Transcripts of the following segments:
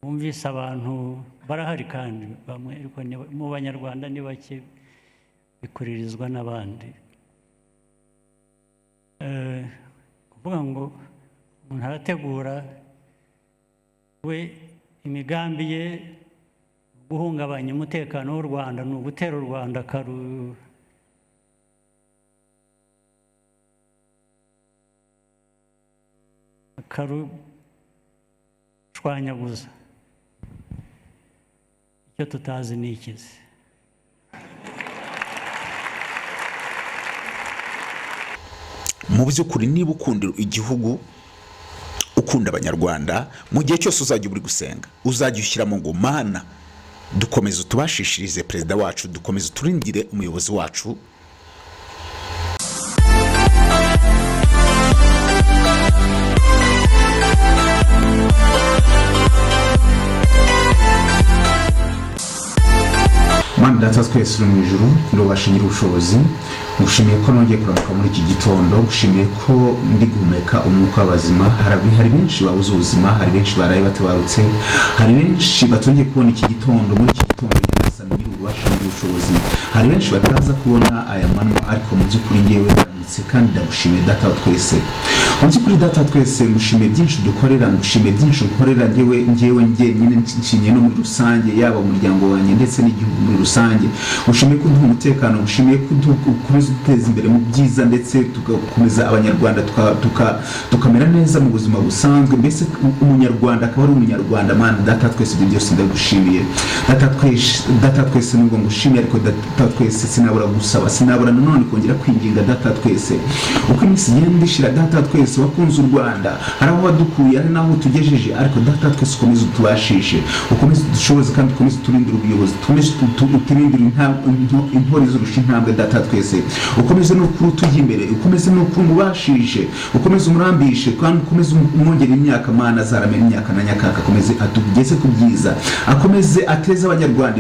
Umvise abantu barahari kandi bamwe ariko mu banyarwanda ni bake bikuririzwa n'abandi. Kuvuga ngo umuntu arategura we imigambi ye guhungabanya umutekano w'u Rwanda no gutera u Rwanda shwanyaguza. Icyo tutazi ni ikizi. Mu by'ukuri niba ukunda igihugu ukunda abanyarwanda mu gihe cyose uzajya uri gusenga uzajya ushyiramo ngo Mana dukomeze tubashishirize perezida wacu, dukomeze turindire umuyobozi wacu. Mana data twese uri mu ijuru ndobashimira ubushobozi, ngushimiye ko nongeye kuramuka muri iki gitondo, ngushimiye ko ndi guhumeka umwuka w'abazima. Hari benshi babuze ubuzima, hari benshi baraye batabarutse, hari benshi batongeye kubona iki gitondo. Muri iki gitondo nyagasani ubashimira ubushobozi, hari benshi bataza kubona aya manywa, ariko mu by'ukuri ngewe ndamutse kandi ndagushimiye data twese. Mu by'ukuri data twese ngushimiye byinshi dukorera, ngushimiye byinshi ukorera ngewe nyine nshimiye no muri rusange, yaba umuryango wanjye ndetse n'igihugu muri rusange. Ngushimiye ko uduha umutekano, ngushimiye ko ukomeza guteza imbere mu byiza ndetse tugakomeza abanyarwanda tukamera neza mu buzima busanzwe. Mbese umunyarwanda akaba ari umunyarwanda. Mana data twese ibyo byose ndagushimiye data twese, nubwo ngushimiye ariko data twese sinabura gusaba, sinabura nanone kongera kwinginga data twese. Uko iminsi igenda ishira data twese wakunze u Rwanda, hari aho wadukuye ari naho tugejeje, ariko data twese ukomeze utubashishe, ukomeze dushoboze kandi ukomeze turindire ubuyobozi, ukomeze uturindire intore z'urusha intambwe data twese. Ukomeze n'ukuri tujya imbere, ukomeze n'ukuri mubashishe, ukomeze umurambishe kandi ukomeze umwongera imyaka. Mana azarame imyaka na nyakaka, akomeze atugeze ku byiza, akomeze ateze abanyarwanda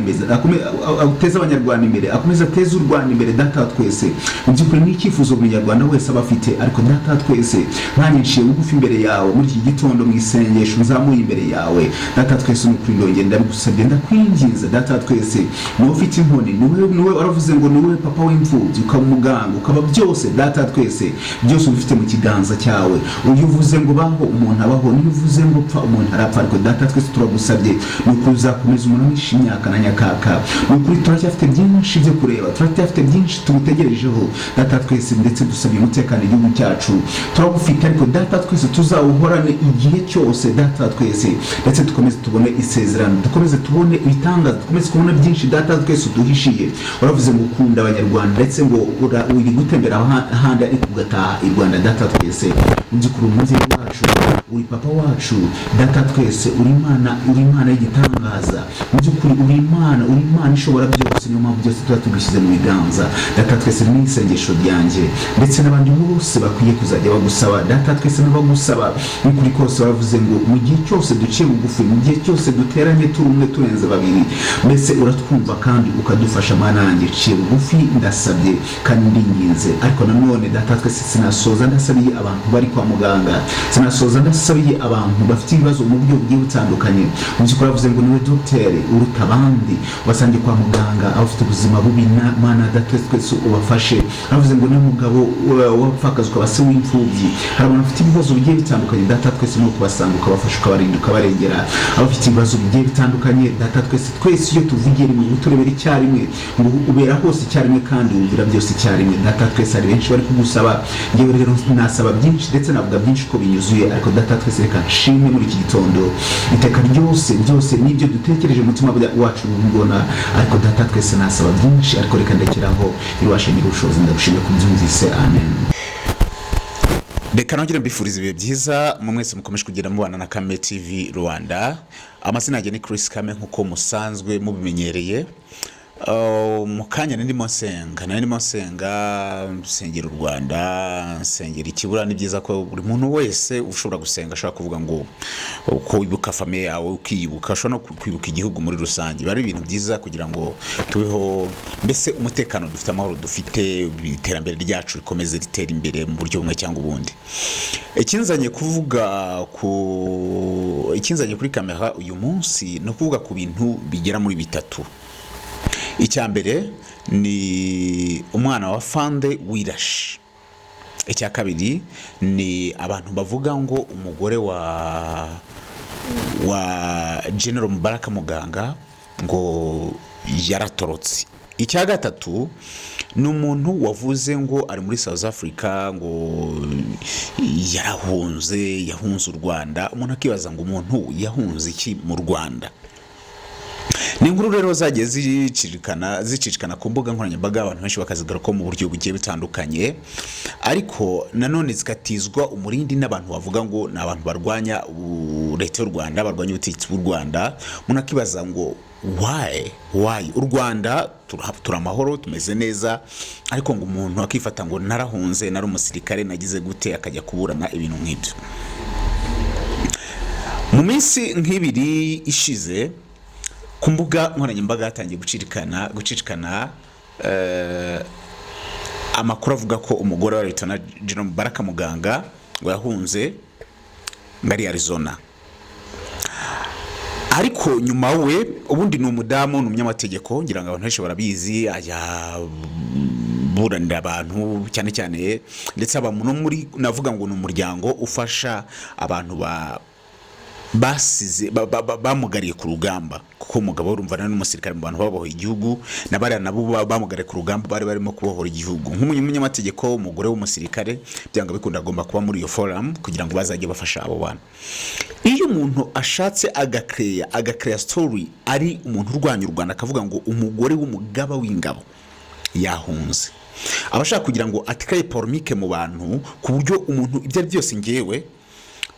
imbere, akomeze ateze u Rwanda imbere data twese. Mu by'ukuri ni icyifuzo umunyarwanda wese aba afite, ariko data twese nanjye nciye bugufi imbere yawe muri iki gitondo mu isengesho nzamuye imbere yawe data twese. N'ukuri ndongera ndabigusabye ndakwinginze data twese, niwe ufite inkoni, niwe waravuze ngo niwe papa w'imfubyi, ukaba umuganga, ukaba byose data twese, byose ubifite mu kiganza cyawe. Uyu uvuze ngo baho umuntu abaho, niyo uvuze ngo pfa umuntu arapfa, ariko data twese turagusabye nuko uzakomeza umuntu wisha imyaka na nyakaka. Nukuri turacyafite byinshi byo kureba, turacyafite byinshi tugutegerejeho data twese, ndetse dusabye umutekano igihugu cyacu turagufite, ariko data twese tuzawuhorane igihe cyose data twese, ndetse dukomeze tubone isezerano, dukomeze tubone ibitangaza, dukomeze kubona byinshi data twese uduhishiye. Waravuze ngo ukunda abanyarwanda ndetse ngo uri gutembera ahandi ariko ugataha i Rwanda data twese. Mu by'ukuri umubyeyi wacu, uri papa wacu data twese, uri Imana y'igitangaza. Mu by'ukuri uri Imana ishobora byose, niyo mpamvu byose tuba tubishyize mu biganza data twese. Ni isengesho ryanjye ndetse n'abandi bose bakwiye kuzajya bagusaba data twese, n'abagusaba n'ukuri kose. Baravuze ngo mu gihe cyose duciye bugufi, mu gihe cyose duteranye turi umwe turenze babiri, mbese uratwumva kandi ukadufasha. Mana yanjye ciye bugufi ndasabye kandi ndinginze, ariko nanone data twese sinasoza ndasabiye abantu bari kwa muganga, sinasoza ndasabiye abantu bafite ibibazo mu buryo bugiye butandukanye. Mu by'ukuri baravuze ngo niwe dogiteri uruta abandi, wasangiye kwa muganga abafite ubuzima bubi. Mana data twese ubafashe. Baravuze ngo niwe mugabo wapfakaza ukaba se w'imfubyi, hari abantu bafite ibibazo bigiye bitandukanye data twese, no kubasanga ukabafasha, ukabarinda, ukabarengera abafite ibibazo bigiye bitandukanye data twese iyo tuvugiye rimwe uturebera icyarimwe, ngo ubera hose icyarimwe kandi wumvira byose icyarimwe data twese. Hari benshi bari kugusaba, ngewe rero nasaba byinshi ndetse navuga byinshi ko binyuzuye, ariko data twese reka nshimwe muri iki gitondo iteka byose n'ibyo dutekereje mu mutima wacu ubona, ariko data twese nasaba byinshi, ariko reka ndekeraho irwashimira ubushobozi. Ndagushimiye kubyumvise, amen. Reka nongere mbifuriza ibihe byiza mu mwese mukomeje kugira mubana na KAGAME TV Rwanda. Amazina yanjye ni Chris Kame nkuko musanzwe mubimenyereye. mu kanya ndimo nsenga nsengera u Rwanda, nsengera ikibura. Ni byiza ko buri muntu wese ushobora gusenga ashaka kuvuga ngo uko wibuka famiye yawe, ukibuka, ushobora no kwibuka igihugu muri rusange. Bari ibintu byiza kugira ngo tubeho mbese umutekano, dufite amahoro, dufite iterambere ryacu rikomeze ritera imbere mu buryo bumwe cyangwa ubundi. Ikinzanye kuri kamera uyu munsi no kuvuga ku bintu bigera muri bitatu. Icya mbere ni umwana wa Fande wirashe. Icya kabiri ni abantu bavuga ngo umugore wa General Mubaraka Muganga ngo yaratorotse. Icya gatatu ni umuntu wavuze ngo ari muri South Africa ngo yahunze u Rwanda. Umuntu akibaza ngo umuntu yahunze iki mu Rwanda? Ni inkuru rero zagiye zicicikana ku mbuga nkoranyambaga, abantu benshi bakazigaruka mu buryo bugiye bitandukanye, ariko nanone zikatizwa umurindi n'abantu bavuga ngo ni abantu barwanya leta y'u Rwanda, barwanya ubutegetsi bw'u Rwanda. Umuntu akibaza ngo why u Rwanda turi amahoro, tumeze neza, ariko ngo umuntu akifata ngo narahunze, nari umusirikare, nagize gute, akajya kuburana ibintu nk'ibyo. Mu minsi nk'ibiri ishize ku mbuga nkoranyambaga hatangiye gucicikana amakuru avuga ko umugore wa Leta General Mubaraka Muganga ngo yahunze ngari Arizona. Ariko nyuma we ubundi ni umudamu, ni umunyamategeko, ngira ngo abantu benshi barabizi, ajya buranira abantu cyane cyane, ndetse aba no muri navuga ngo ni umuryango ufasha abantu basize bamugariye ku rugamba, kuko umugabo urumvana n'umusirikare mu bantu babohoye igihugu, nabari nabo bamugariye ku rugamba, bari barimo kubohora igihugu. Nk'umunyamategeko, umugore w'umusirikare, byanga bikunda agomba kuba muri iyo forum kugira ngo bazajye bafasha abo bantu. Iyo umuntu ashatse agakreya story ari umuntu urwanya u Rwanda, akavuga ngo umugore w'umugaba w'ingabo yahunze, abashaka kugira ngo atikaye polemique mu bantu, ku buryo umuntu ibyo ari byose, ngewe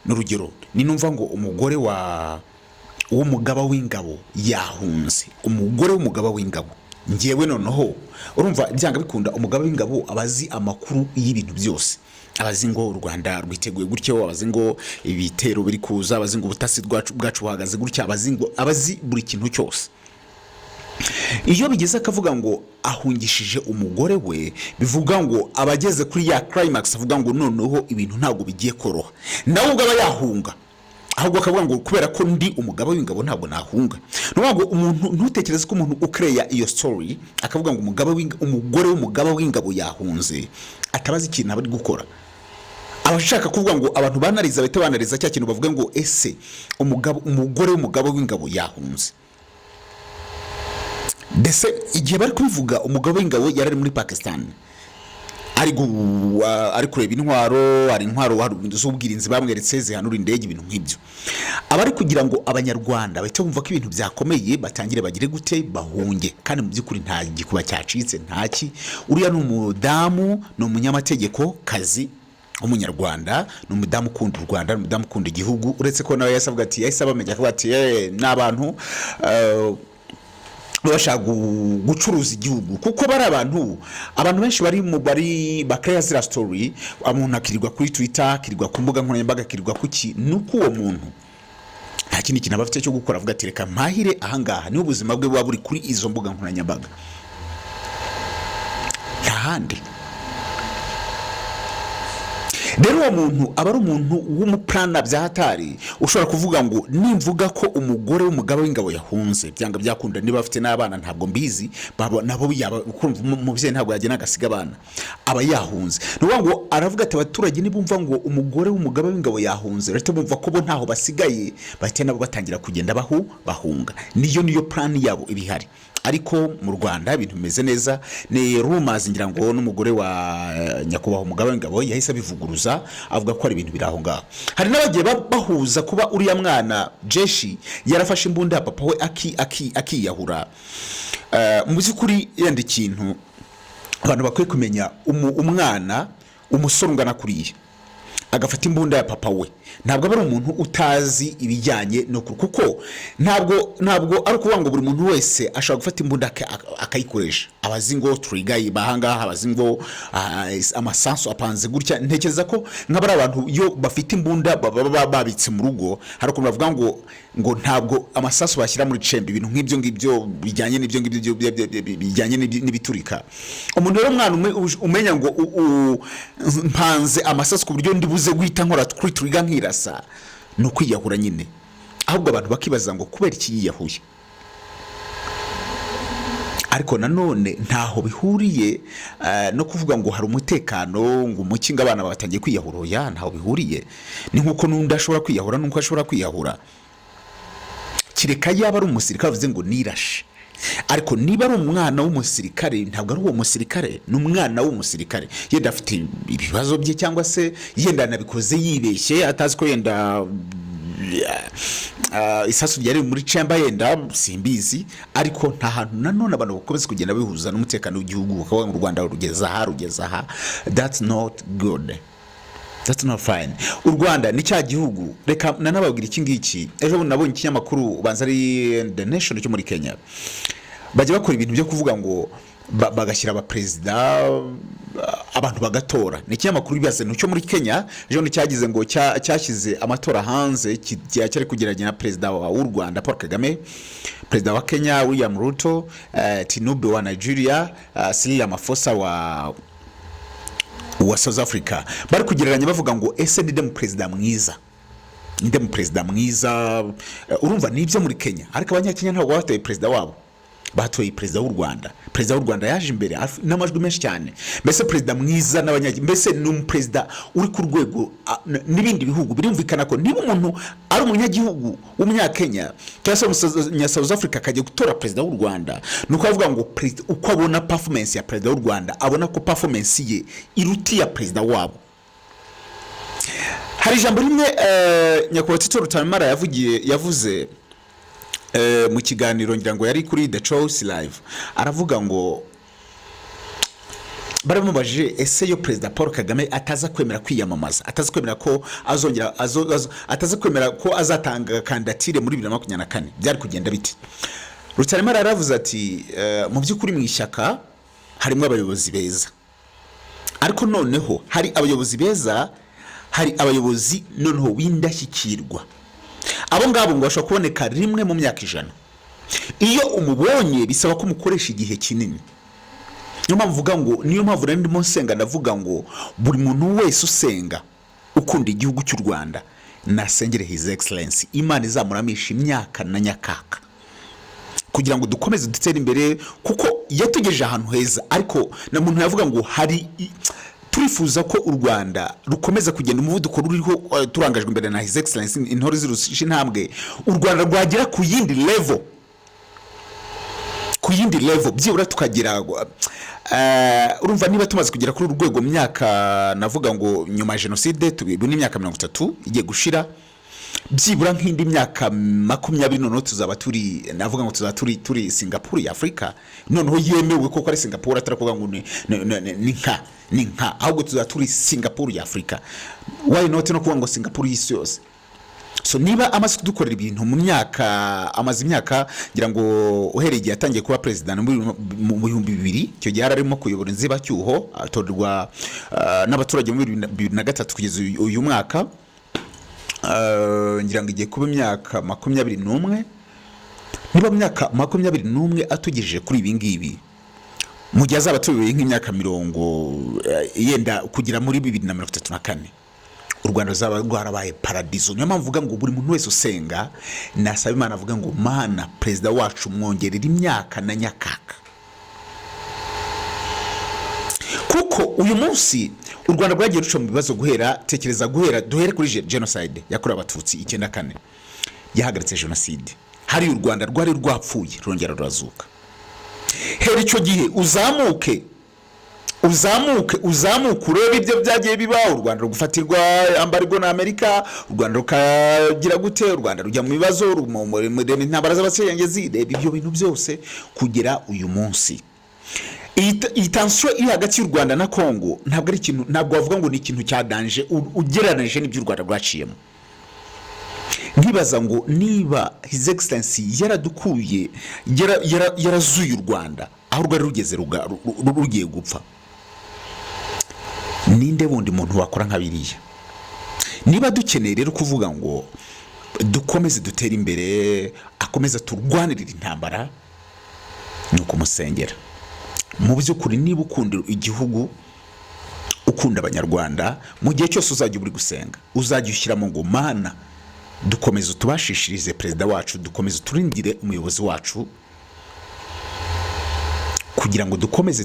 n'urugero ninumva ngo umugore w'umugaba w'ingabo yahunze, umugore w'umugaba w'ingabo, ngewe noneho urumva byanga bikunda umugaba w'ingabo abazi amakuru y'ibintu byose, abazi ngo u Rwanda rwiteguye gutyo, abazi ngo ibitero biri kuza, abazi ngo ubutasi bwacu buhagaze gutya, abazi buri kintu cyose. Iyo bigeze akavuga ngo ahungishije umugore we, bivuga ngo abageze kuri ya climax, avuga ngo noneho ibintu ntabwo bigiye koroha, nawe ubwo aba yahunga, ahubwo akavuga ngo kubera ko ndi umugaba w'ingabo ntabwo nahunga. Nuvuga ngo umuntu ntutekereze ko umuntu ukreya iyo story akavuga ngo umugore w'umugaba w'ingabo yahunze, atabaza ikintu abari gukora. Abashaka kuvuga ngo abantu banariza bahita banariza cya kintu bavuga ngo ese umugore w'umugaba w'ingabo yahunze. Dese igihe bari kubivuga, umugabo w'ingabo yarari muri Pakistan, ari kureba intwaro, ari intwaro z'ubwirinzi bamweretse zihanura indege, ibintu nk'ibyo. Abari kugira ngo abanyarwanda bahite bumva ko ibintu byakomeye, batangire bagire gute, bahunge. Kandi mu by'ukuri nta gikuba cyacitse, ntaki. Uriya ni umudamu, ni umunyamategeko kazi umunyarwanda, ni umudamu ukunda u Rwanda, ni umudamu ukunda igihugu, uretse ko nawe yasabwa ati yahise abamenya ko ati n'abantu bashaka gucuruza igihugu, kuko bari abantu benshi bari bakaya zira story, umuntu akirirwa kuri Twitter, akirirwa ku mbuga nkoranyambaga, akirirwa kuki, nuko uwo muntu nta kindi kintu abafite cyo gukora, avuga ati reka mpahire ahangaha, niho ubuzima bwe buba buri kuri izo mbuga nkoranyambaga, nta handi. Rero uwo muntu aba ari umuntu w'umuplana bya hatari, ushobora kuvuga ngo nimvuga ko umugore w'umugaba w'ingabo yahunze, byanga byakunda, niba afite n'abana ntabwo mbizi, nabo umubyeyi ntabwo yagena agasiga abana, aba yahunze. Nuvuga ngo aravuga ati abaturage nibumva ngo umugore w'umugaba w'ingabo yahunze, rero bumva ko bo ntaho basigaye, bahite nabo batangira kugenda bahunga. Niyo plan yabo ibihari. Ariko mu Rwanda ibintu bimeze neza, ni rumors ngira ngo n'umugore wa nyakubahwa umugaba w'ingabo yahise abivuguruza, avuga ko ari ibintu biraho ngaho. Hari n'abagiye bahuza kuba uriya mwana Jeshi yarafashe imbunda ya papa we akiyahura. Mu by'ukuri yenda ikintu abantu bakwiye kumenya, umwana umusore ungana kuriya agafata imbunda ya papa we ntabwo aba ari umuntu utazi ibijyanye no kuko ntabwo ari ukuvuga ngo buri muntu wese ashobora gufata imbunda akayikoresha. Abazi ngo trigger bahanga, abazi ngo amasansu apanze gutya. Ntekereza ko nk'abari abantu yo bafite imbunda babitse mu rugo, hari ukuntu bavuga ngo ntabwo amasansu bashyira muri cembe, ibintu nk'ibyo bijyanye n'ibyo ngibyo bijyanye n'ibiturika. Umuntu rero mwana umenya ngo mpanze amasansu ku buryo ndibuze guhita nkora kuri trigger nkirasa, no kwiyahura nyine. Ahubwo abantu bakibaza ngo kubera iki yiyahuye. Ariko nanone ntaho bihuriye no kuvuga ngo hari umutekano ngo umukinga abana batangiye kwiyahura. Ya ntaho bihuriye. Ni nkuko nundi ashobora kwiyahura nuko ashobora kwiyahura. Kireka yaba ari umusirikare avuze ngo nirashe. Ariko niba ari umwana w'umusirikare ntabwo ari uwo musirikare, n'umwana w'umusirikare yenda afite ibibazo bye cyangwa se yenda nabikoze yibeshye atazi ko yenda isasu ryari muri chamber yenda simbizi. Ariko nta hantu nanone abantu bakomeza kugenda bihuza n'umutekano w'igihugu bakaba mu Rwanda rugeza aha. That's not good. That's not fine. U Rwanda ni cya gihugu, reka nanababwira iki ngiki. Ejo nabonye ikinyamakuru banza ari The Nation cyo muri Kenya, bajya bakora ibintu byo kuvuga ngo bagashyira abaperezida abantu bagatora. Ni ikinyamakuru bibaze cyo muri Kenya ejo cyagize ngo cyashyize amatora hanze cyari kugeranya na perezida w'u Rwanda Paul Kagame, perezida wa Kenya William Ruto, Tinubu wa Nigeria, Cyril Ramaphosa wa South Africa. Bari kugereranya bavuga ngo ese ni dem perezida mwiza. Urumva nibyo muri Kenya, ariko abanyakenya ntabwo batoye perezida wabo, batoye perezida w'u Rwanda. Perezida w'u Rwanda yaje imbere n'amajwi menshi cyane. Mbese perezida mwiza n'abanyakenya, mbese ni umuperezida uri ku rwego n'ibindi bihugu. Birumvikana ko niba umuntu ari umunyagihugu w'umunyakenya cyangwa se South Africa akajya gutora perezida w'u Rwanda, nuko avuga ngo uko abona performance ya perezida w'u Rwanda abona ko performance ye irutiya perezida wabo. Hari ijambo rimwe nyakubahwa Tito Rutaremara yavuze mu kiganiro ngira ngo yari kuri The Choice Live. Aravuga ngo baramubajije ese yo perezida Paul Kagame ataza kwemera kwiyamamaza, ataza kwemera ko ataza kwemera ko azatanga kandidatire muri 2024 byari kugenda biti. Rutaremara aravuze ati mu by'ukuri mu ishyaka harimo abayobozi beza, ariko noneho hari abayobozi beza, hari abayobozi noneho w'indashyikirwa. Abo ngabo ngo bashobora kuboneka rimwe mu myaka 100. Iyo umubonye bisaba ko mukoresha igihe kinini. Niyo mpamvu ndimo nsenga ndavuga ngo buri muntu wese usenga ukunda igihugu cy'u Rwanda nasengere His Excellency Imana izamuramisha imyaka na nyakaka kugira ngo dukomeze dutere imbere, kuko yatugejeje ahantu heza. Ariko na muntu yavuga ngo hari turifuza ko u Rwanda rukomeza kugenda umuvuduko ruriho turangajwe imbere na His Excellency intore zirusha intambwe, u Rwanda rwagera ku yindi level byibura tukagira urumva niba tumaze kugera kuri urwego myaka navuga ngo nyuma ya genocide tubibona imyaka 30 igiye gushira, byibura nk'indi myaka 20 noneho tuzaba turi navuga ngo tuzaba turi Singapore ya Afrika. Noneho yemewe koko ari Singapore atarakuvuga ngo ni nka ahubwo tuzaba turi Singapore ya Afrika. Why not no kuvuga ngo Singapore y'isi yose. So niba amaze kudukorera ibintu mu myaka amaze imyaka ngira ngo uhereye igihe yatangiye kuba president mu 2000, icyo gihe arimo kuyobora inzibacyuho atorwa n'abaturage mu 2003 kugeza uyu mwaka, ngira ngo igiye kuba imyaka 21. Niba myaka 21 atugejeje kuri ibi ngibi, mu gihe azaba tuyoboye nk'imyaka 40 yenda kugira muri 2034, u Rwanda ruzaba rwarabaye paradizo. Niyo mpamvu mvuga ngo buri muntu wese usenga nasaba Imana avuga ngo Mana perezida wacu mwongerera imyaka na nyakaka, kuko uyu munsi u Rwanda rwagiye ruca mu bibazo duhere kuri genocide yakorewe abatutsi 94 yahagaritse genocide. Hari u Rwanda rwari rwapfuye rongera rurazuka. Hera icyo gihe uzamuke urebe ibyo byagiye bibaho. U Rwanda rugufatirwa ambargo na Amerika, u Rwanda rukagira gute, u Rwanda rujya mu bibazo mu intambara z'abasengezi, ibyo bintu byose kugera uyu munsi. iyi tension iri hagati y'u Rwanda na Congo ntabwo ari ikintu, ntabwo wavuga ngo ni ikintu cya danger ugereranije n'ibyo u Rwanda rwaciyemo. Nkibaza ngo niba His Excellency yaradukuye yarazuye u Rwanda aho rwari rugeze rugiye gupfa, ninde wundi muntu wakora nka biriya? Niba dukeneye rero kuvuga ngo dukomeze dutere imbere, akomeza turwanirira intambara, ni ukumusengera. Mu by'ukuri niba ukunda igihugu, ukunda abanyarwanda, mu gihe cyose uzajya uri gusenga uzajya ushyiramo ngo Mana dukomeze tubashishirize perezida wacu, dukomeze turindire umuyobozi wacu kugira ngo dukomeze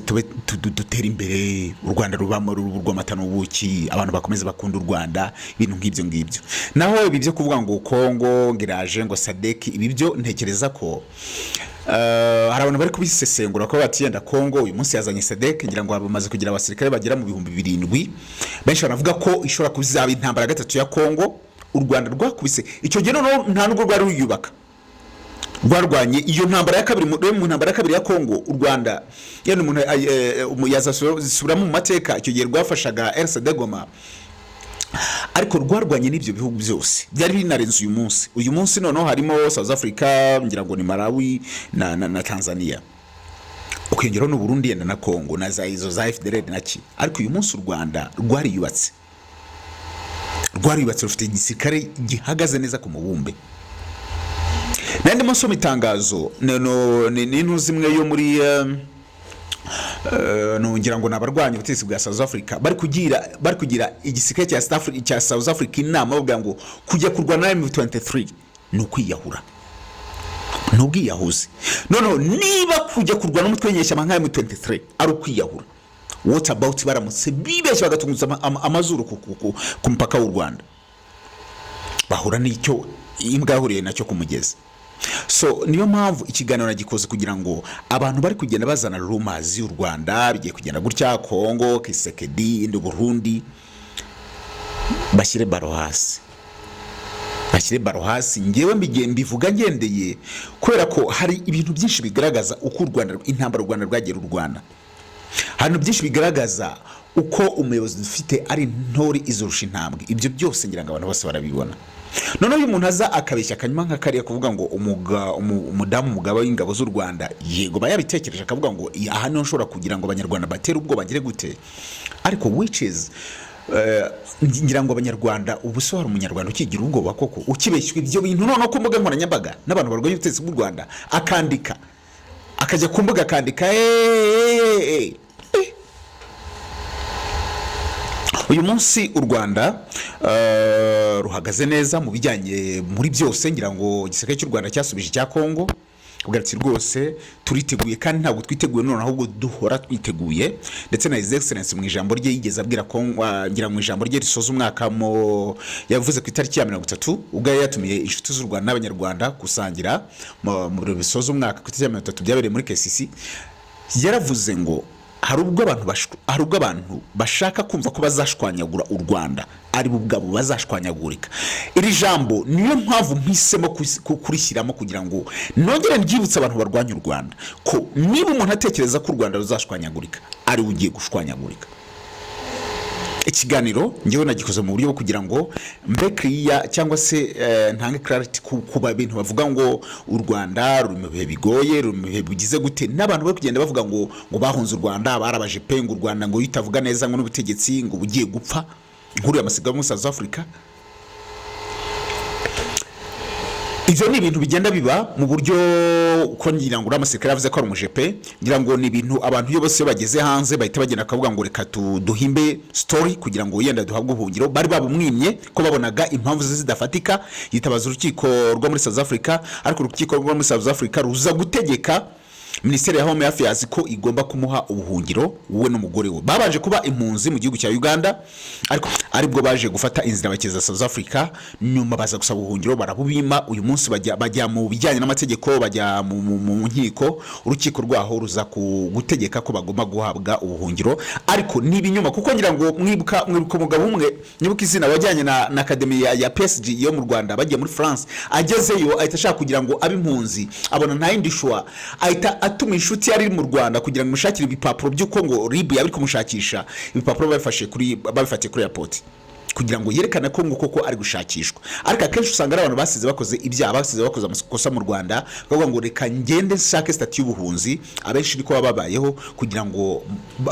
dutere imbere, u Rwanda rubamo rw'amata n'ubuki, abantu bakomeze bakunda u Rwanda, ibintu nk'ibyo ngibyo. Naho ibi byo kuvuga ngo Kongo ngiraje ngo Sadeki, ibi byo ntekereza ko hari abantu bari kubisesengura ko batiyenda Kongo uyu munsi yazanye Sadeki, ngira ngo bamaze kugira abasirikare bagera mu 7,000. Benshi banavuga ko ishobora kuzaba intambara gatatu ya Kongo. U Rwanda rwakubise icyo gihe no nta nubwo rwari ruyubaka, rwarwanye iyo ntambara ya kabiri. Mu ntambara ya kabiri ya Kongo u Rwanda yene umuntu yazasubira mu mateka, icyo gihe rwafashaga RCD Goma, ariko rwarwanye n'ibyo bihugu byose byari binarenze uyu munsi noneho harimo South Africa, ngira ngo ni Malawi na Tanzania, ukiyongeraho n'u Burundi yenda na Kongo na izo za FDLR naki. Ariko uyu munsi u Rwanda rwariyubatse rufite igisirikare gihagaze neza ku mubumbe. Nandi musoma itangazo n'intu zimwe yo muri ngira ngo nabarwanya ubutegetsi bwa South Africa bari kugira igisirikare cya South Africa inama bavuga ngo kujya kurwana na M23 no kwiyahura, no bwiyahuzi. Noneho niba kujya kurwana n'umutwe w'inyeshyamba nka M23 ari ukwiyahura, what about baramutse bibeshye bagatunguza amazuru ku mpaka w'u Rwanda, bahura n'icyo imbwa yahuriye nacyo kumugeza. So niyo mpamvu ikiganiro nagikoze kugira ngo abantu bari kugenda bazana rumors y'u Rwanda bigiye kugenda gutya, Kongo, Kisekedi, indi Burundi, bashyire baro hasi. Ngewe mbivuga ngendeye kubera ko hari ibintu byinshi bigaragaza uko u Rwanda, intambara u Rwanda rwagera u Rwanda. Hari byinshi bigaragaza uko umuyobozi dufite ari ntori izurusha intambwe. Ibyo byose ngira ngo abantu bose barabibona. None uyu muntu aza akabeshya akanyuma nk'akariya kuvuga ngo umudamu umugaba w'ingabo z'u Rwanda, yego bayabitekereje akavuga ngo aha niho nshobora kugira ngo abanyarwanda batere ubwo bagire gute, ariko which is ngira ngo abanyarwanda ubuso hari umunyarwanda ukigira ubwoba koko ukibeshywe ibyo bintu none ko mbuga nkoranyambaga n'abantu barwaye ubutegetsi bw'u Rwanda, akandika akajya ku mbuga akandika uyu munsi u Rwanda ruhagaze neza mu bijyanye muri byose. Ngira ngo igisirikare cy'u Rwanda cyasubije cya Kongo ugatsi rwose turiteguye, kandi ntabwo twiteguye none ahubwo duhora twiteguye. Ndetse na His Excellency mu ijambo rye yigeze abwira Kongo, ngira mu ijambo rye risoza umwaka yavuze ku itariki ya 30 ubwo yatumiye inshuti z'u Rwanda n'abanyarwanda gusangira mu bisoza umwaka ku itariki ya 30 byabereye muri KCC. Yaravuze ngo hari ubwo abantu bashaka kumva ko bazashwanyagura u Rwanda, ari bubwabo bazashwanyagurika. Iri jambo niyo mpamvu mpisemo kurishyiramo kugira ngo nongere nbyibutse abantu barwanya u Rwanda ko niba umuntu atekereza ko u Rwanda ruzashwanyagurika, ari ugiye gushwanyagurika. Ikiganiro ngewe nagikoze mu buryo bwo kugira ngo mbe clear cyangwa se ntange clarity kuba bintu bavuga ngo u Rwanda ruri mu bihe bigoye, ruri mu bihe bigize gute, n'abantu bari kugenda bavuga ngo bahunze u Rwanda, barabaje pe ngo u Rwanda ngo yitavuga neza ngo n'ubutegetsi ngo bugiye gupfa, nkuru y'amasigaye mu South Africa. Ibyo ni ibintu bigenda biba mu buryo ko ngira ngo uramasirikare yavuze ko ari umujepe. Ngira ngo ni ibintu abantu iyo bose bageze hanze bahita bagenda akavuga ngo reka duhimbe story kugira ngo yenda duhabwe ubuhungiro. Bari babumwimye ko babonaga impamvu zidafatika, yitabaza urukiko rwo muri South Africa, ariko urukiko rwo muri South Africa ruza gutegeka Ministeri ya Home Affairs ko igomba kumuha ubuhungiro wowe n'umugore we. Babanje kuba impunzi mu gihugu cya Uganda, ariko baje gufata inzira bakeza South Africa, nyuma baza gusaba ubuhungiro barabubima. Uyu munsi bajya mu bijyanye n'amategeko, bajya mu nkiko, urukiko rwaho ruza gutegeka ko bagomba guhabwa ubuhungiro. Ariko nibinyuma kuko ngira ngo mwibuka umugabo umwe, nyibuka izina wajyanye na Academy ya PSG yo mu Rwanda, bagiye muri France, agezeyo ahita ashaka kugira ngo abe impunzi, abona nta yindi shwa, ahita anatuma inshuti yari mu Rwanda kugira ngo mushakire ibipapuro by'uko ngo RIB yabiri kumushakisha, ibipapuro babifatiye kuri airport kugira ngo yerekane ko ngo koko ari gushakishwa. Ariko akenshi usanga ari abantu basize bakoze ibyaha, basize bakoze amakosa mu Rwanda, bavuga ngo reka ngende nshake statut y'ubuhunzi. Abenshi niko babayeho kugira ngo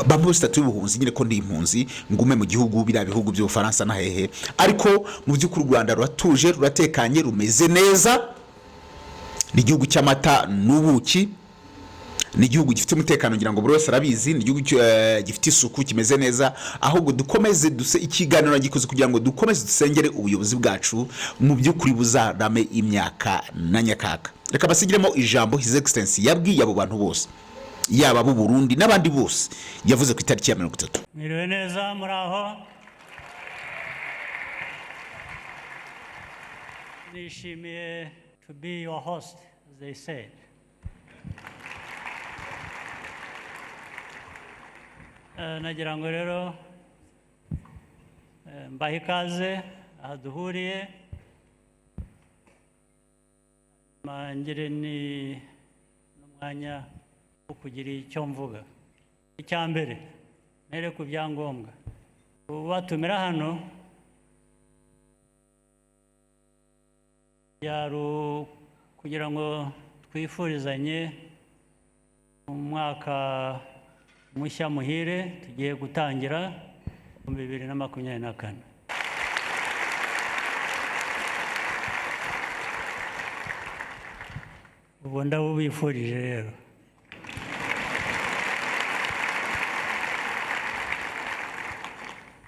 bamuhe statut y'ubuhunzi, nyine ko ndi impunzi ngume mu gihugu biriya bihugu by'Ubufaransa na hehe. Ariko mu by'ukuri u Rwanda ruratuje, ruratekanye, rumeze neza, ni igihugu cy'amata n'ubuki, ni igihugu gifite umutekano, ngira ngo buri wese arabizi, ni igihugu gifite isuku, kimeze neza. Ahubwo dukomeze ikiganiro gikoze kugira ngo dukomeze dusengere ubuyobozi bwacu mu by'ukuri buzarame imyaka na nyakaka. Reka basigiremo ijambo His Excellency yabwiye abo bantu bose, yaba abo Burundi n'abandi bose, yavuze ku itariki ya 30. Mwiriwe neza muraho. Nishimiye to be your host, as they say. Nagira ngo rero mbahe ikaze aha duhuriye, ngire n'umwanya wo kugira icyo mvuga. Icya mbere mere ku byangombwa batumira hano yaru kugira ngo twifurizanye umwaka mushya muhire tugiye gutangira 2024. Ubu ndabubifurije rero.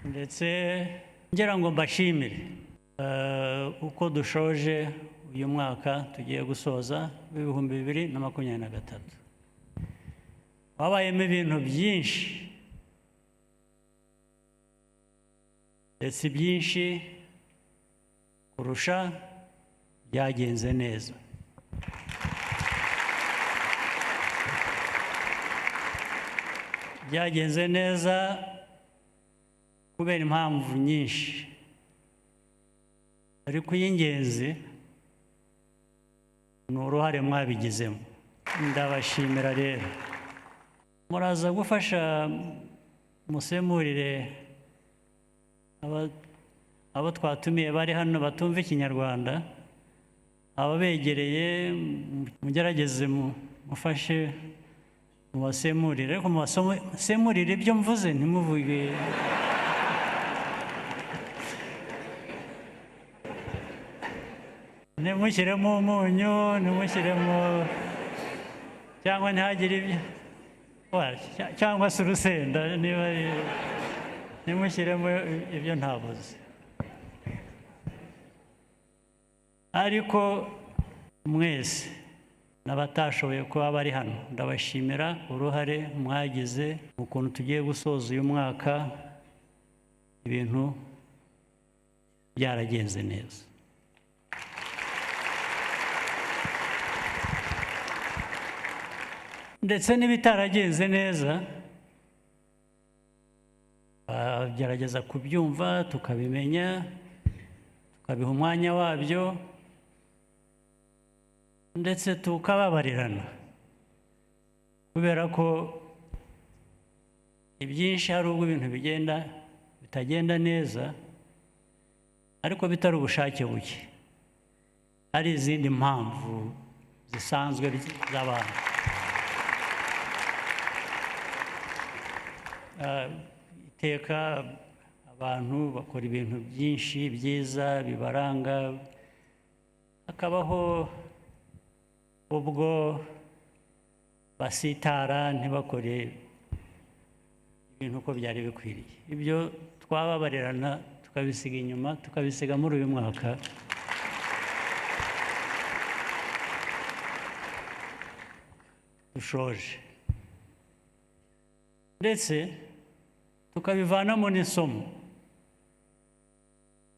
Ndetse ngira ngo mbashimire uko dushoje uyu mwaka tugiye gusoza 2023. Wabayemo ibintu byinshi, ndetse byinshi kurusha byagenze neza. Byagenze neza kubera impamvu nyinshi, ariko y'ingenzi ni uruhare mwabigizemo. Ndabashimira rero. Muraza gufasha musemurire abo twatumiye bari hano batumva Ikinyarwanda, ababegereye mugerageze mufashe mubasemurire, ariko mubasemurire ibyo mvuze, ntimuvuge ntimushyiremo umunyu, ntimushyiremo cyangwa ntihagire ibyo cyangwa se urusenda, niba ntimushyiremo ibyo ntabuze. Ariko mwese n'abatashoboye kuba bari hano, ndabashimira uruhare mwagize mu kuntu tugiye gusoza uyu mwaka ibintu byaragenze neza. Ndetse n'ibitaragenze neza gerageza kubyumva, tukabimenya, tukabiha umwanya wabyo, ndetse tukababarirana, kubera ko ibyinshi hari ubwo ibintu bitagenda neza, ariko bitari ubushake buke, hari izindi mpamvu zisanzwe z'abantu. Iteka abantu bakora ibintu byinshi byiza bibaranga, hakabaho ubwo basitara ntibakore ibintu uko byari bikwiriye. Ibyo twababarirana tukabisiga inyuma, tukabisiga muri uyu mwaka. Dushoje, ndetse tukabivanamo n'isomo,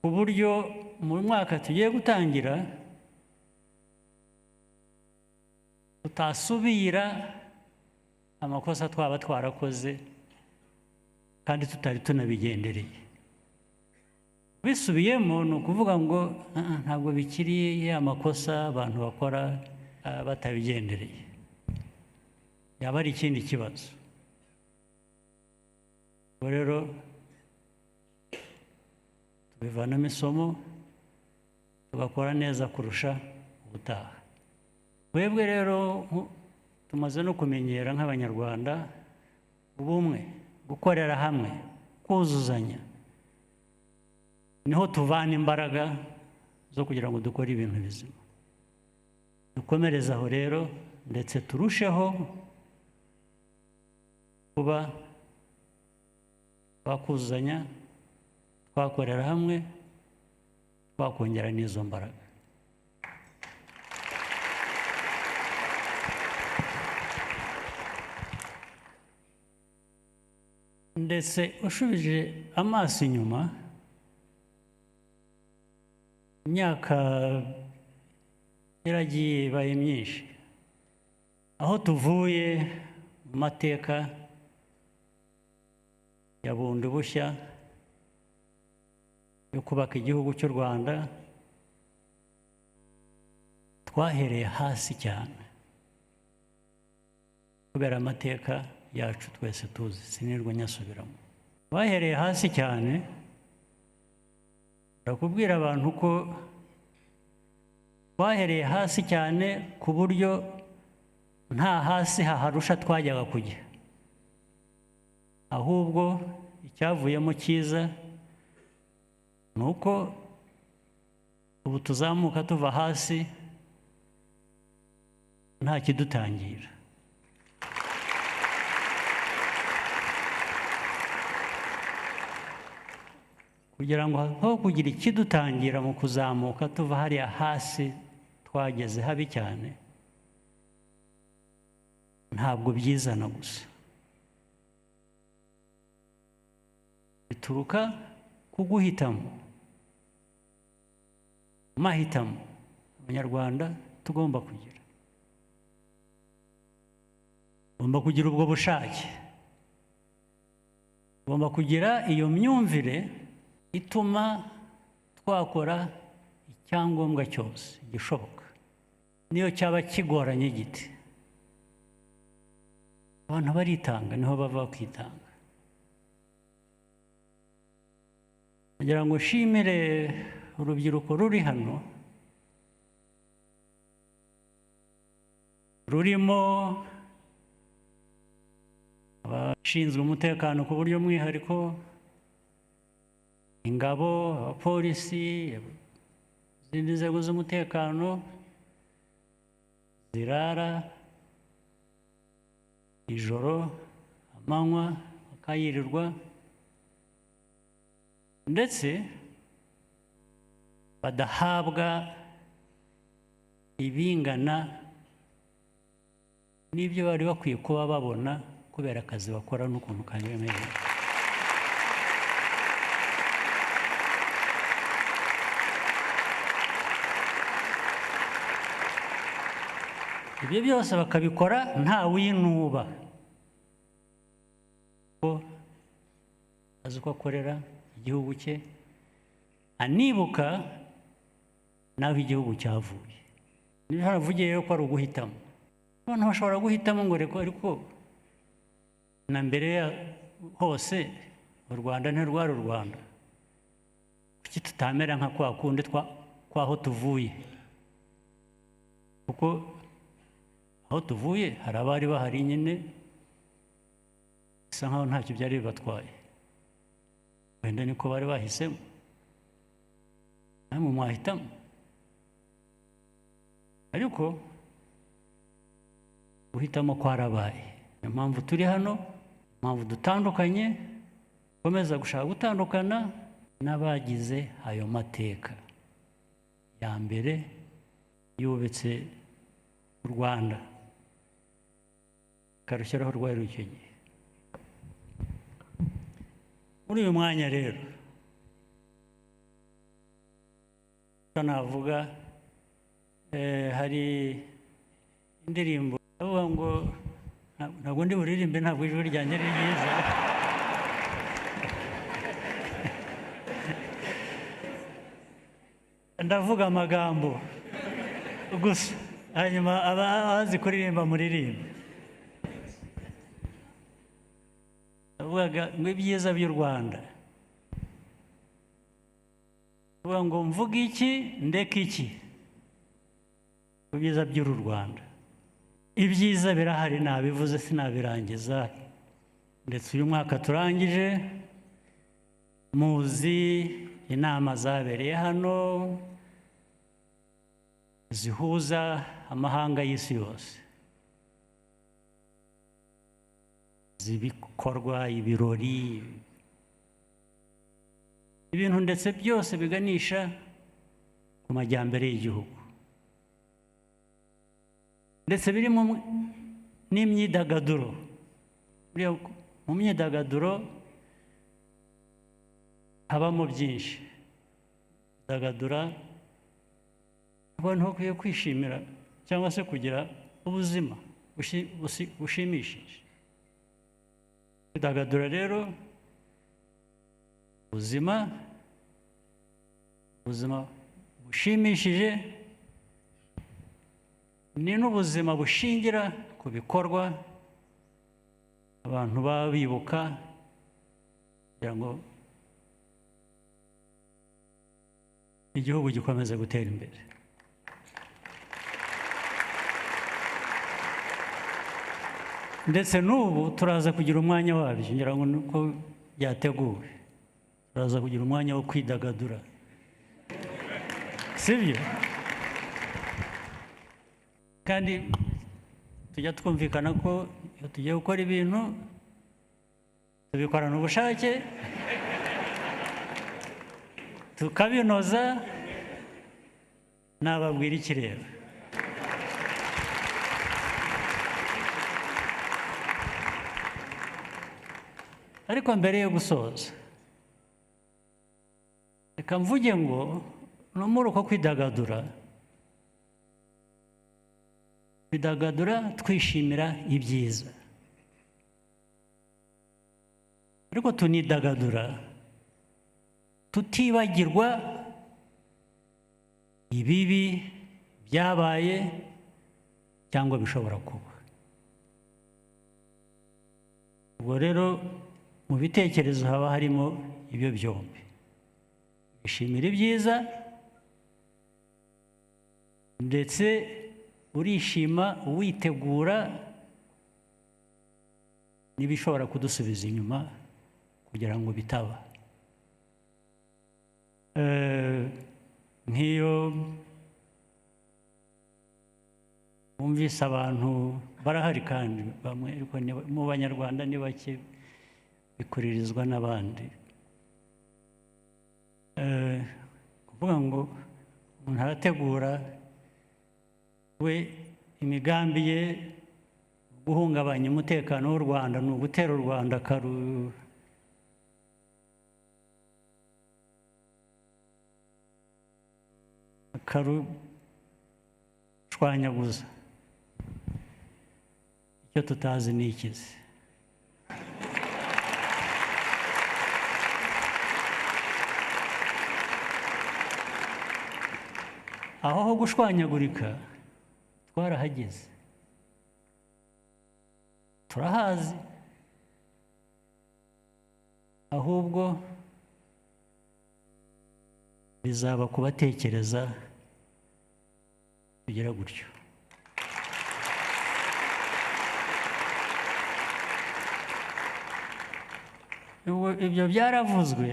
ku buryo mu mwaka tugiye gutangira tutasubira amakosa twaba twarakoze kandi tutari tunabigendereye. Bisubiyemo ni ukuvuga ngo ntabwo bikiri ya makosa abantu bakora batabigendereye. yaba ari ikindi kibazo. Ubwo rero tubivanamo isomo tugakora neza kurusha ubutaha. Twebwe rero tumaze no kumenyera nk'Abanyarwanda ubumwe, gukorera hamwe, kuzuzanya, niho tuvana imbaraga zo kugira ngo dukore ibintu bizima. Dukomereze aho rero ndetse turusheho kuba twakuzuzanya, twakorera hamwe, twakongera n'izo mbaraga. Ndetse ushubije amaso inyuma, imyaka iragiye ibaye myinshi, aho tuvuye mu mateka ya bundi bushya yo kubaka igihugu cy'u Rwanda, twahereye hasi cyane kubera amateka yacu twese tuzi, sinirwa nyasubiramo. Twahereye hasi cyane, ndakubwira abantu ko twahereye hasi cyane ku buryo nta hasi haharusha twajyaga kujya, ahubwo icyavuyemo cyiza ni uko ubu tuzamuka tuva hasi nta kidutangira. Kugira ngo aho kugira ikidutangira mu kuzamuka tuva hariya hasi twageze habi cyane, ntabwo byizana gusa, bituruka ku guhitamo, mahitamo Abanyarwanda tugomba kugira. Tugomba kugira ubwo bushake, tugomba kugira iyo myumvire ituma twakora icyangombwa cyose gishoboka, niyo cyaba kigoranye giti. Abantu baritanga, niho bava kwitanga. Kugira ngo nshimire urubyiruko ruri hano, rurimo abashinzwe umutekano ku buryo mwihariko, ingabo, abapolisi, izindi nzego z'umutekano zirara ijoro, amanywa, bakayirirwa, ndetse badahabwa ibingana n'ibyo bari bakwiye kuba babona kubera akazi bakora n'ukuntu karemereye. Ibyo byose bakabikora nta winuba, ko azi ko akorera igihugu cye, anibuka naho igihugu cyavuye. Niba haravugiye ko ari uguhitamo, abantu bashobora guhitamo ngo ariko na mbere ya hose u Rwanda ntirwari u Rwanda, kuki tutamera nka kwa kundi kwaho tuvuye? Kuko aho tuvuye hari abari bahari nyine, bisa nkaho ntacyo byari bibatwaye, wenda niko bari bahisemo, namwe mwahitamo. Ariko guhitamo kwarabaye, niyo mpamvu turi hano, impamvu dutandukanye, komeza gushaka gutandukana n'abagize ayo mateka ya mbere yubitse u Rwanda, karushyiraho rwari icyo gihe. Muri uyu mwanya rero navuga hari indirimbo avuga ngo ntabwo ndi buririmbe, ntabwo ijwi ryanjye ari ryiza. Ndavuga amagambo gusa, hanyuma abazi kuririmba muririmbe. navugaga ngo ibyiza by'u Rwanda, uvuga ngo mvuga iki ndeka iki, ibyiza by'uru Rwanda. Ibyiza birahari, nabivuze sinabirangiza, ndetse uyu mwaka turangije muzi inama zabereye hano zihuza amahanga y'isi yose, zibikorwa, ibirori, ibintu ndetse byose biganisha ku majyambere y'igihugu, ndetse birimo n'imyidagaduro. Mu myidagaduro habamo byinshi. Dagadura abantu bakwiye kwishimira cyangwa se kugira ubuzima bushimishije. Kwidagadura rero ubuzima bushimishije ni n'ubuzima bushingira ku bikorwa abantu baba bibuka kugira ngo igihugu gikomeze gutera imbere. Ndetse n'ubu turaza kugira umwanya wabyo, ngira ngo nuko byateguwe, turaza kugira umwanya wo kwidagadura, sibyo? Kandi tujya twumvikana ko iyo tugiye gukora ibintu tubikorana ubushake, tukabinoza, nababwira ikireba. Ariko mbere yo gusoza, reka mvuge ngo no muri uko kwidagadura twishimira ibyiza, ariko tunidagadura tutibagirwa ibibi byabaye cyangwa bishobora kuba. Ubwo rero mu bitekerezo haba harimo ibyo byombi, bishimira ibyiza ndetse urishima witegura n'ibishobora kudusubiza inyuma kugira ngo bitaba. Nk'iyo wumvise abantu barahari kandi bamwe, ariko mu Banyarwanda ni bake, bikuririzwa n'abandi, kuvuga ngo umuntu arategura we imigambi ye guhungabanya umutekano w'u Rwanda, ni ugutera u Rwanda akarushwanyaguza. Icyo tutazi ni ikizi. Aho ho gushwanyagurika twarahageze, turahazi, ahubwo bizaba kubatekereza kugira gutyo. Ibyo byaravuzwe,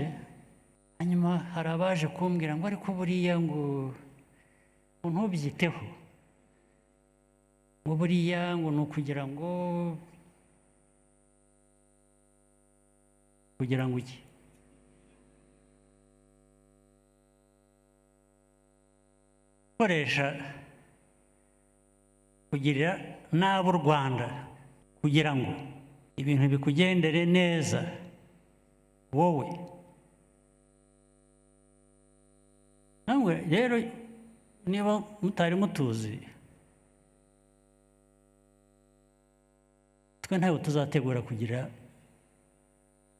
hanyuma hari abaje kumbwira ngo ariko buriya ngo ntubyiteho, ngo buriya ngo ni ukugira ngo iki? Koresha kugirira nabi u Rwanda kugira ngo ibintu bikugendere neza wowe. Namwe rero niba mutari mutuzi, twe ntabwo tuzategura kugira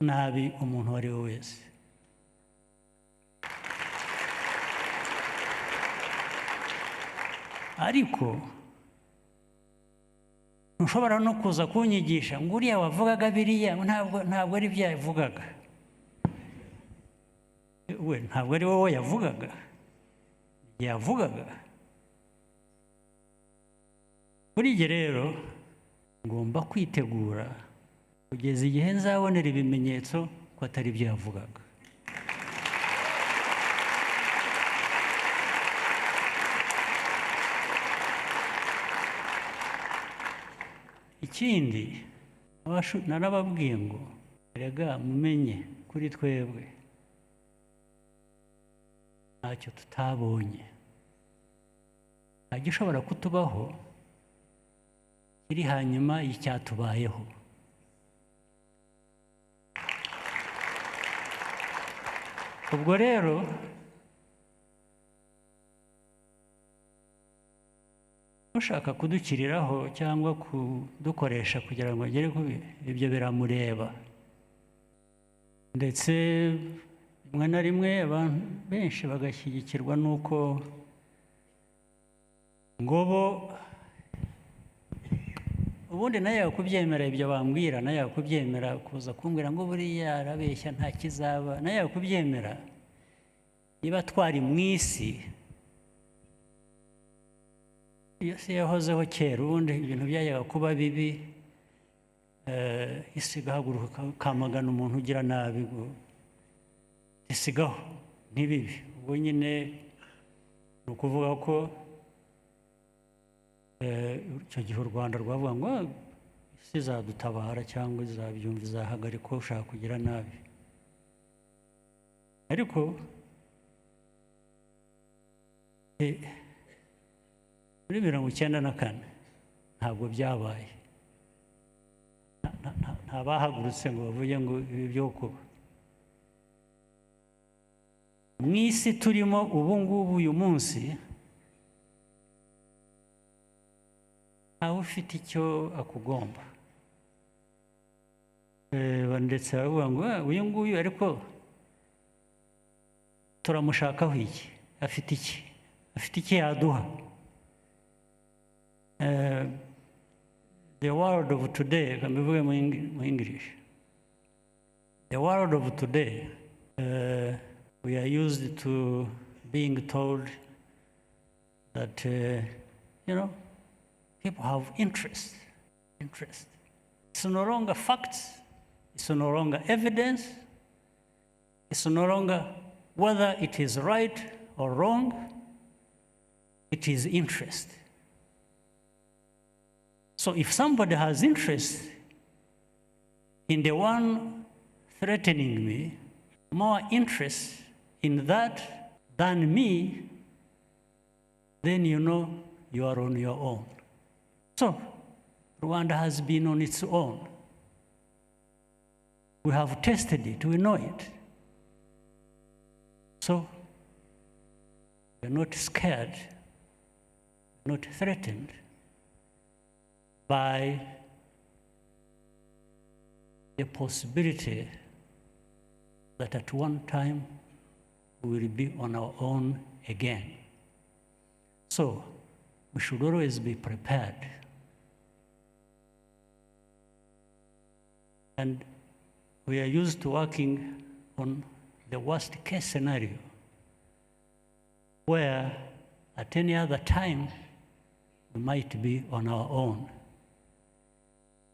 nabi umuntu uwo ari we wese. Ariko ntushobora no kuza kunyigisha ngo uriya wavugaga biriya ntabwo ari byo yavugaga. We ntabwo ari wowe yavugaga, yavugaga. Kuri njye rero ngomba kwitegura kugeza igihe nzabonera ibimenyetso ko atari byo yavugaga. Ikindi narababwiye ngo erega mumenye kuri twebwe ntacyo tutabonye, nta gishobora kutubaho kiri hanyuma y'icyatubayeho. Ubwo rero ushaka kudukiriraho cyangwa kudukoresha kugira ngo agere ku ibyo biramureba, ndetse rimwe na rimwe abantu benshi bagashyigikirwa n'uko ngo bo ubundi nawe yakubyemera ibyo bambwira, nawe yakubyemera kuza kumbwira ngo buriya arabeshya nta kizaba, nawe yakubyemera niba twari mu isi. Iyo si yahozeho kera, ubundi ibintu byajyaga kuba bibi, isi igahaguruka ikamagana umuntu ugira nabi, isigaho ntibibi. Ubwo nyine ni ukuvuga ko icyo gihe u Rwanda rwavuga ngo isi izadutabara cyangwa izabyumva, izahagarika ushaka kugira nabi. Ariko muri 1994 ntabwo byabaye, nta bahagurutse ngo bavuge ngo ibi byo kuba. Mu isi turimo ubu ngubu uyu munsi ntawe ufite icyo akugomba, ndetse baravuga ngo uyu nguyu ariko turamushakaho iki, afite iki yaduha. The world of today, kamivuge mu English, the world of today, we are used to being told that, people have interest. It's no longer facts, it's no longer evidence, it's no longer whether it is right or wrong, it is interest. So if somebody has interest in the one threatening me, more interest in that than me, then you know you are on your own. So Rwanda has been on its own. We have tested it, we know it. So we're not scared, not threatened by the possibility that at one time we will be on our own again. So we should always be prepared. And we are used to working on the worst case scenario, where at any other time we might be on our own.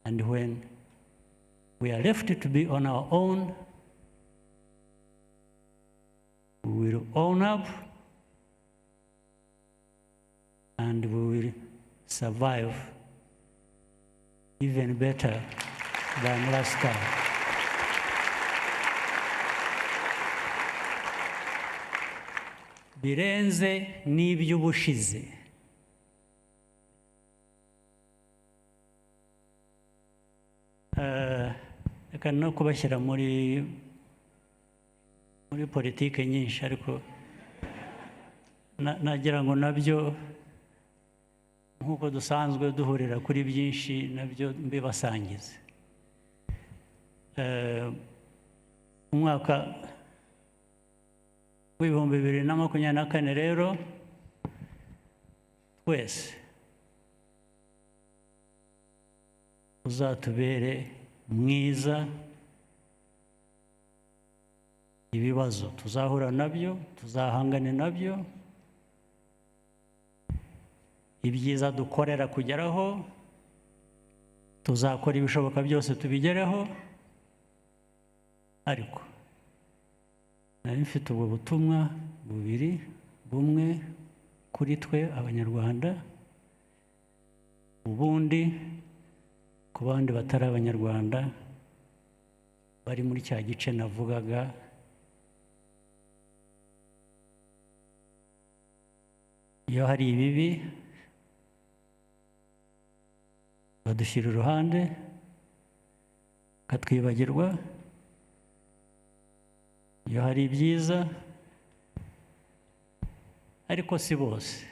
And when we are left to be on our own, we will own up and we will survive even better than last time. Birenze n'iby'ubushize. Reka no kubashyira muri politike nyinshi, ariko nagira ngo nabyo nk'uko dusanzwe duhurira kuri byinshi nabyo mbibasangize. Umwaka w'ibihumbi 2024 rero twese uzatubere mwiza. Ibibazo tuzahura nabyo, tuzahangane nabyo, ibyiza dukorera kugeraho, tuzakora ibishoboka byose tubigereho. Ariko nari mfite ubwo butumwa bubiri, bumwe kuri twe abanyarwanda, ubundi ku bandi batari abanyarwanda bari muri cya gice navugaga. Iyo hari ibibi badushyira iruhande, bakatwibagirwa. Iyo hari ibyiza, ariko si bose,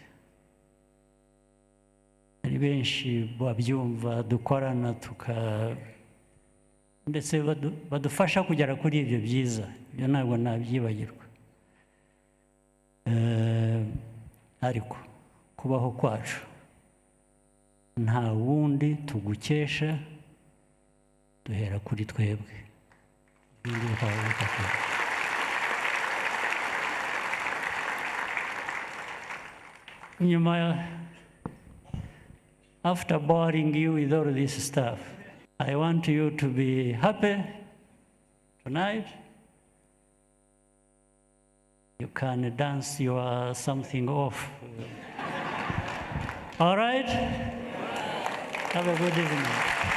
hari benshi babyumva, dukorana ndetse badufasha kugera kuri ibyo byiza. Ibyo ntabwo nabyibagirwa. Ariko kubaho kwacu nta wundi tugukesha, duhera kuri twebwe. Ibindi bikaba bikakora. Nyuma, after boring you with all this stuff, I want you to be happy tonight. You can dance your something off. All right? Have a good evening.